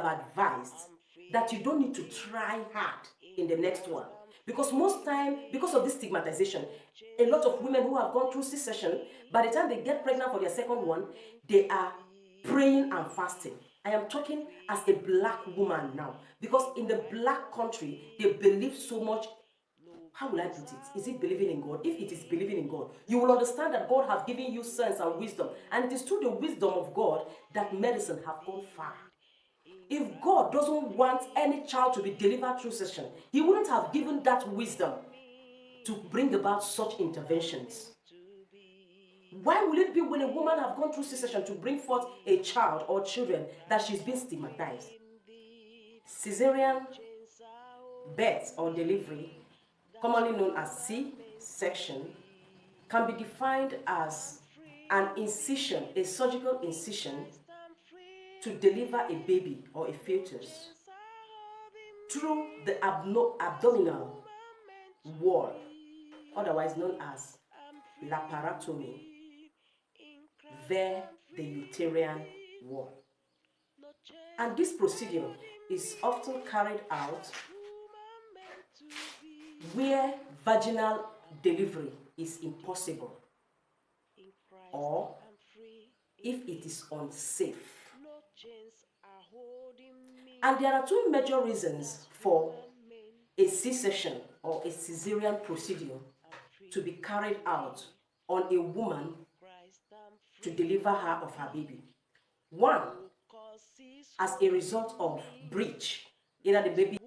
have advised that you don't need to try hard in the next one. Because most time, because of this stigmatization, a lot of women who have gone through C-section, by the time they get pregnant for their second one, they are praying and fasting. I am talking as a black woman now, because in the black country, they believe so much. How will I put it? Is it believing in God? If it is believing in God, you will understand that God has given you sense and wisdom. And it is through the wisdom of God that medicine have gone far. If God doesn't want any child to be delivered through C-section, He wouldn't have given that wisdom to bring about such interventions. Why will it be when a woman have gone through C-section to bring forth a child or children that she's been stigmatized? Cesarean birth or delivery, commonly known as C-section, can be defined as an incision, a surgical incision to deliver a baby or a fetus through the abdominal wall, otherwise known as laparotomy, via the uterine wall. And this procedure is often carried out where vaginal delivery is impossible or if it is unsafe. And there are two major reasons for a C-section or a cesarean procedure to be carried out on a woman to deliver her of her baby. One, as a result of breach, either the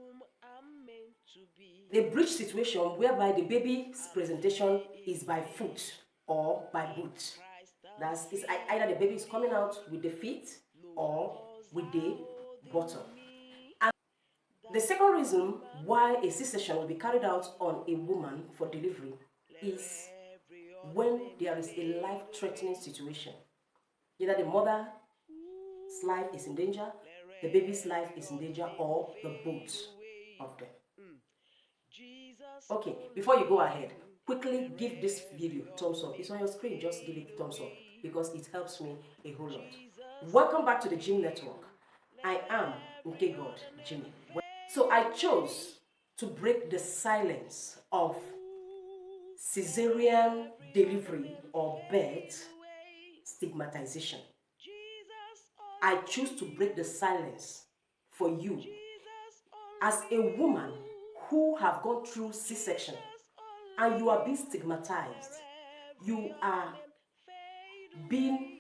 breach situation whereby the baby's presentation is by foot or by boot. That's either the baby is coming out with the feet or with the bottom. And the second reason why a C-section will be carried out on a woman for delivery is when there is a life-threatening situation. Either the mother's life is in danger, the baby's life is in danger, or the both of them. Okay, before you go ahead, quickly give this video a thumbs up. It's on your screen, just give it a thumbs up because it helps me a whole lot. Welcome back to the Gym Network. I am God Jimmy. So I chose to break the silence of cesarean delivery or birth stigmatization. I choose to break the silence for you as a woman who have gone through C-section and you are being stigmatized. You are being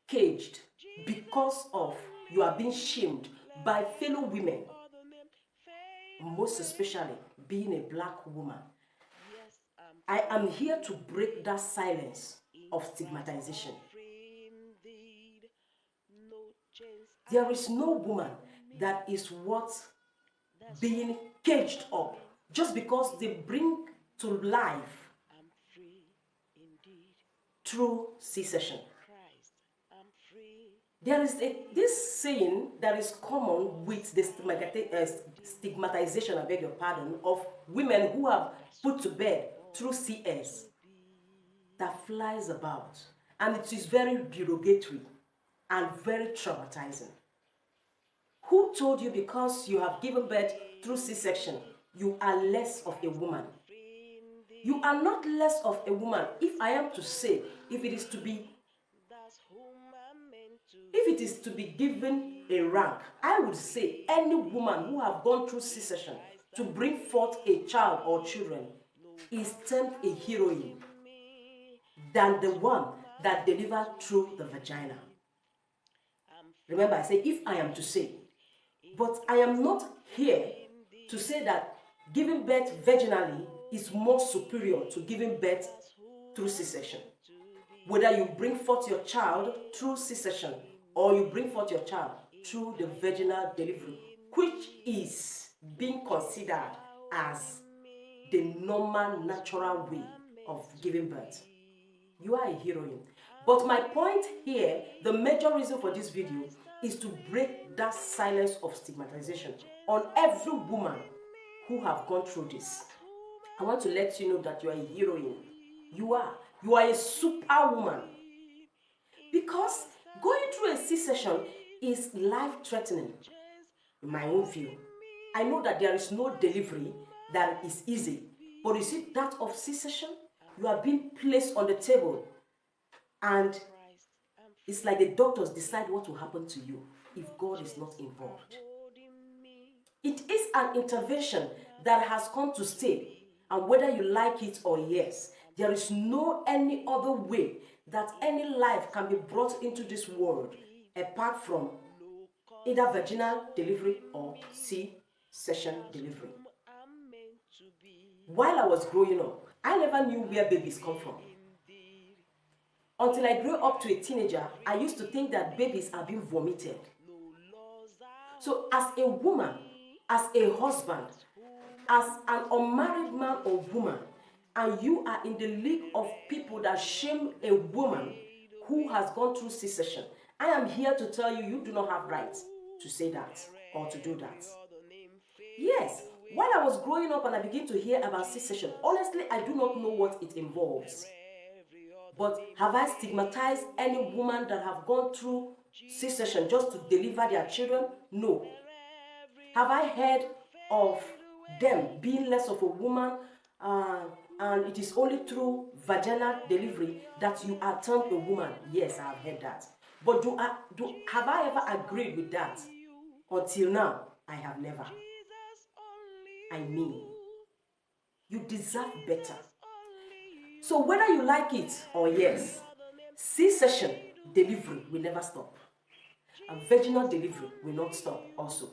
caged because of you are being shamed by fellow women, most especially being a black woman. I am here to break that silence of stigmatization. There is no woman that is worth being caged up just because they bring to life through C-section. There is this saying that is common with the stigmatization, I beg your pardon, of women who have put to bed through CS that flies about, and it is very derogatory and very traumatizing. Who told you because you have given birth through C-section, you are less of a woman? You are not less of a woman. If I am to say, if it is to be given a rank, I would say any woman who have gone through C-section to bring forth a child or children is termed a heroine than the one that delivered through the vagina. Remember, I say if I am to say, but I am not here to say that giving birth vaginally is more superior to giving birth through C-section. Whether you bring forth your child through C-section or you bring forth your child through the vaginal delivery, which is being considered as the normal, natural way of giving birth, you are a heroine. But my point here, the major reason for this video, is to break that silence of stigmatization on every woman who have gone through this. I want to let you know that you are a heroine. You are a superwoman. Because going through a C-section is life-threatening. in my own view. I know that there is no delivery that is easy, but you see that of C-section, you are being placed on the table, and it's like the doctors decide what will happen to you if God is not involved. It is an intervention that has come to stay, and whether you like it or yes, there is no any other way that any life can be brought into this world apart from either vaginal delivery or C-section delivery. While I was growing up, I never knew where babies come from. Until I grew up to a teenager, I used to think that babies are being vomited. So as a woman, as a husband, as an unmarried man or woman, and you are in the league of people that shame a woman who has gone through C-section, I am here to tell you, you do not have rights to say that or to do that. Yes, while I was growing up and I began to hear about C-section, honestly, I do not know what it involves. But have I stigmatized any woman that have gone through C-section just to deliver their children? No. Have I heard of them being less of a woman and it is only through vaginal delivery that you are termed a woman? Yes, I have heard that. But have I ever agreed with that? Until now, I have never. I mean, you deserve better. So whether you like it or yes, C-section delivery will never stop. And vaginal delivery will not stop also.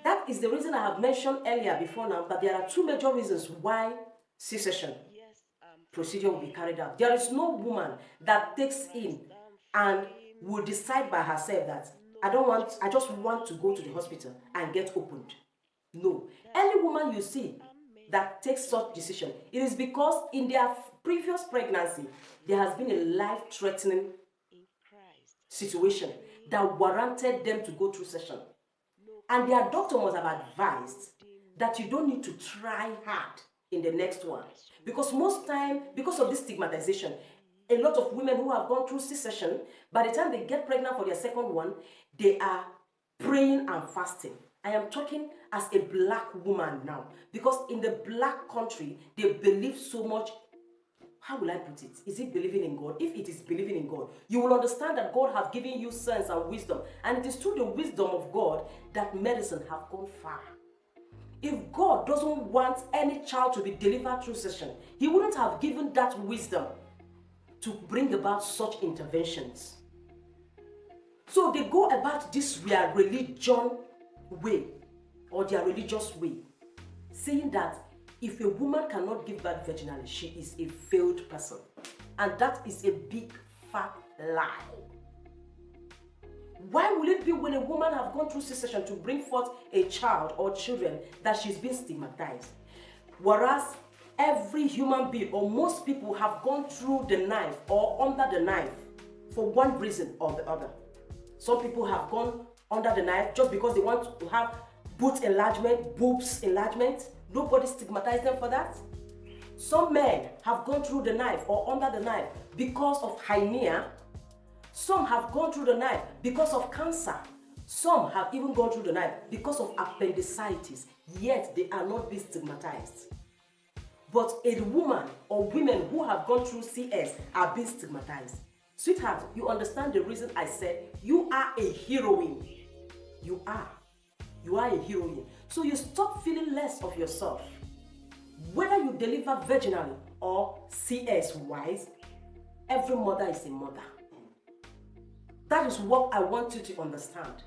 That is the reason I have mentioned earlier before now that there are two major reasons why C-section procedure will be carried out. There is no woman that takes in and will decide by herself that I just want to go to the hospital and get opened. No. Any woman you see that takes such decision, it is because in their previous pregnancy, there has been a life-threatening situation that warranted them to go through C-section. And their doctor must have advised that you don't need to try hard in the next one. Because most time, because of this stigmatization, a lot of women who have gone through C-section, by the time they get pregnant for their second one, they are praying and fasting. I am talking as a black woman now, because in the black country, they believe so much. How will I put it? Is it believing in God? If it is believing in God, you will understand that God has given you sense and wisdom. And it is through the wisdom of God that medicine have gone far. If God doesn't want any child to be delivered through C-section, He wouldn't have given that wisdom to bring about such interventions. So they go about this their religion way or their religious way, saying that if a woman cannot give birth vaginally, she is a failed person. And that is a big fat lie. Why will it be when a woman has gone through C-section to bring forth a child or children that she's been stigmatized? Whereas every human being or most people have gone through the knife or under the knife for one reason or the other. Some people have gone under the knife just because they want to have boobs enlargement. Nobody stigmatized them for that. Some men have gone through the knife or under the knife because of hernia. Some have gone through the knife because of cancer. Some have even gone through the knife because of appendicitis, yet they are not being stigmatized. But a woman or women who have gone through CS are being stigmatized. Sweetheart, you understand the reason I said you are a heroine. You are a heroine. So you stop feeling less of yourself. Whether you deliver vaginally or CS-wise, every mother is a mother. That is what I want you to understand.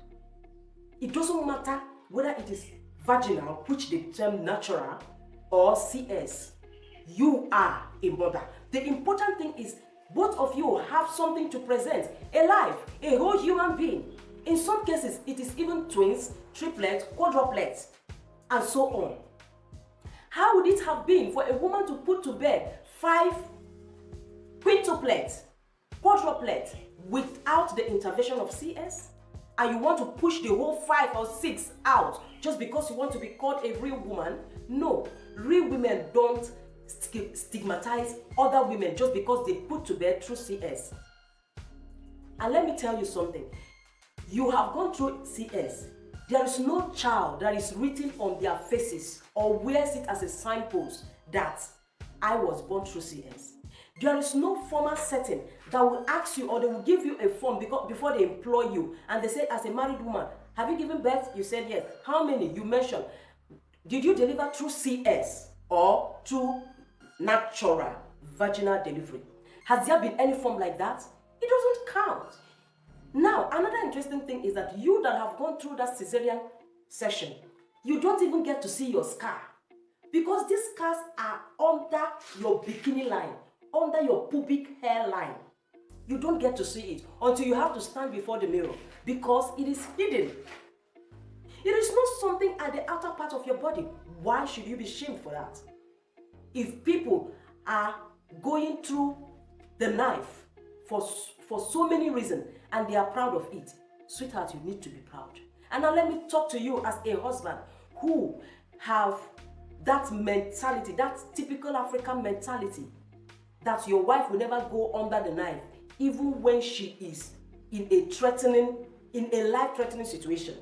It doesn't matter whether it is vaginal, which they term natural, or CS. You are a mother. The important thing is both of you have something to present. A life, a whole human being. In some cases, it is even twins, triplets, quadruplets, and so on. How would it have been for a woman to put to bed 5 quintuplets, quadruplets, without the intervention of CS? And you want to push the whole 5 or 6 out just because you want to be called a real woman? No, real women don't stigmatize other women just because they put to bed through CS. And let me tell you something. You have gone through CS. There is no child that is written on their faces or wears it as a signpost that I was born through CS. There is no formal setting that will ask you, or they will give you a form before they employ you, and they say, as a married woman, have you given birth? You said yes. How many? You mentioned. Did you deliver through CS or through natural vaginal delivery? Has there been any form like that? It doesn't count. Now, another interesting thing is that you that have gone through that cesarean session, you don't even get to see your scar, because these scars are under your bikini line, under your pubic hairline. You don't get to see it until you have to stand before the mirror, because it is hidden. It is not something at the outer part of your body. Why should you be shamed for that? If people are going through the knife for so many reasons and they are proud of it, sweetheart, you need to be proud. And now let me talk to you as a husband who have that mentality, that typical African mentality, that your wife will never go under the knife even when she is in a life-threatening situation.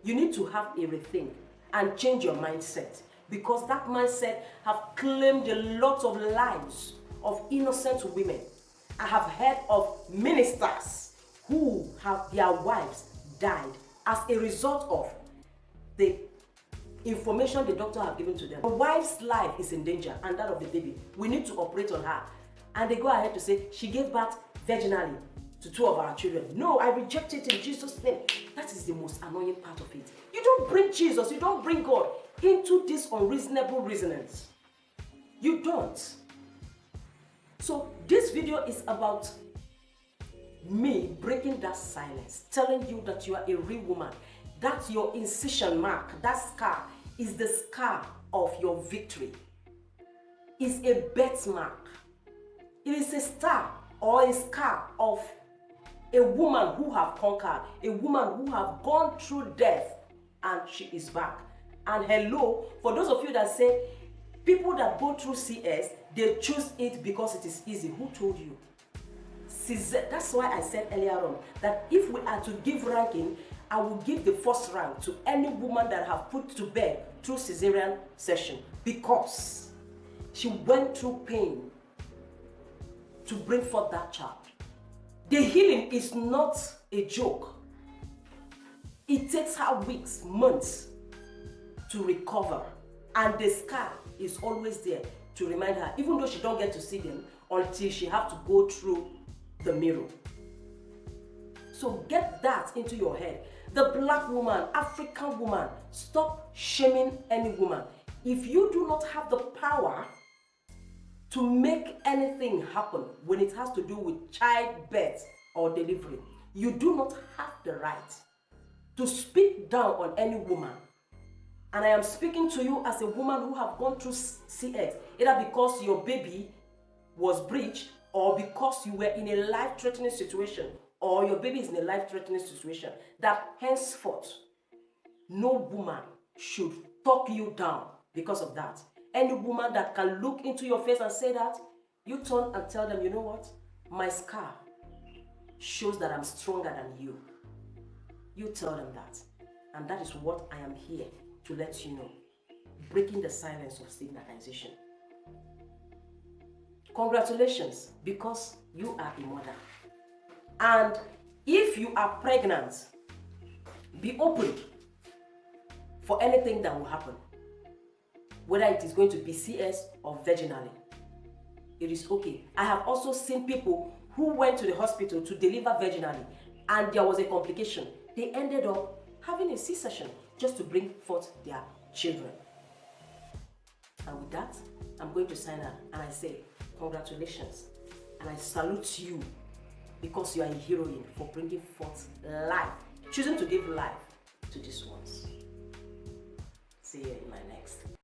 You need to have a rethink and change your mindset, because that mindset have claimed a lot of lives of innocent women. I have heard of ministers who have their wives died as a result of the information the doctor have given to them. The wife's life is in danger and that of the baby. We need to operate on her. And they go ahead to say she gave birth vaginally to 2 of our children. No, I reject it in Jesus' name. That is the most annoying part of it. You don't bring Jesus, you don't bring God into these unreasonable reasonings. You don't. So this video is about me breaking that silence, telling you that you are a real woman, that your incision mark, that scar, is the scar of your victory. It's a birthmark. It is a star or a scar of a woman who have conquered, a woman who have gone through death and she is back. And hello, for those of you that say people that go through CS, they choose it because it is easy. Who told you? That's why I said earlier on that if we are to give ranking, I will give the first rank to any woman that have put to bed through cesarean section, because she went through pain to bring forth that child. The healing is not a joke. It takes her weeks, months to recover, and the scar is always there to remind her, even though she don't get to see them until she have to go through the mirror. So get that into your head. The black woman, African woman, stop shaming any woman. If you do not have the power to make anything happen when it has to do with childbirth or delivery, you do not have the right to speak down on any woman. And I am speaking to you as a woman who have gone through CS, either because your baby was breached, or because you were in a life-threatening situation, or your baby is in a life-threatening situation, that henceforth, no woman should talk you down because of that. Any woman that can look into your face and say that, you turn and tell them, you know what? My scar shows that I'm stronger than you. You tell them that. And that is what I am here to let you know. Breaking the silence of stigmatization. Congratulations, because you are a mother. And if you are pregnant, be open for anything that will happen, whether it is going to be CS or vaginally. It is okay. I have also seen people who went to the hospital to deliver vaginally and there was a complication. They ended up having a C-section just to bring forth their children. And with that, I'm going to sign out and I say, congratulations. And I salute you, because you are a heroine for bringing forth life, choosing to give life to these ones. See you in my next.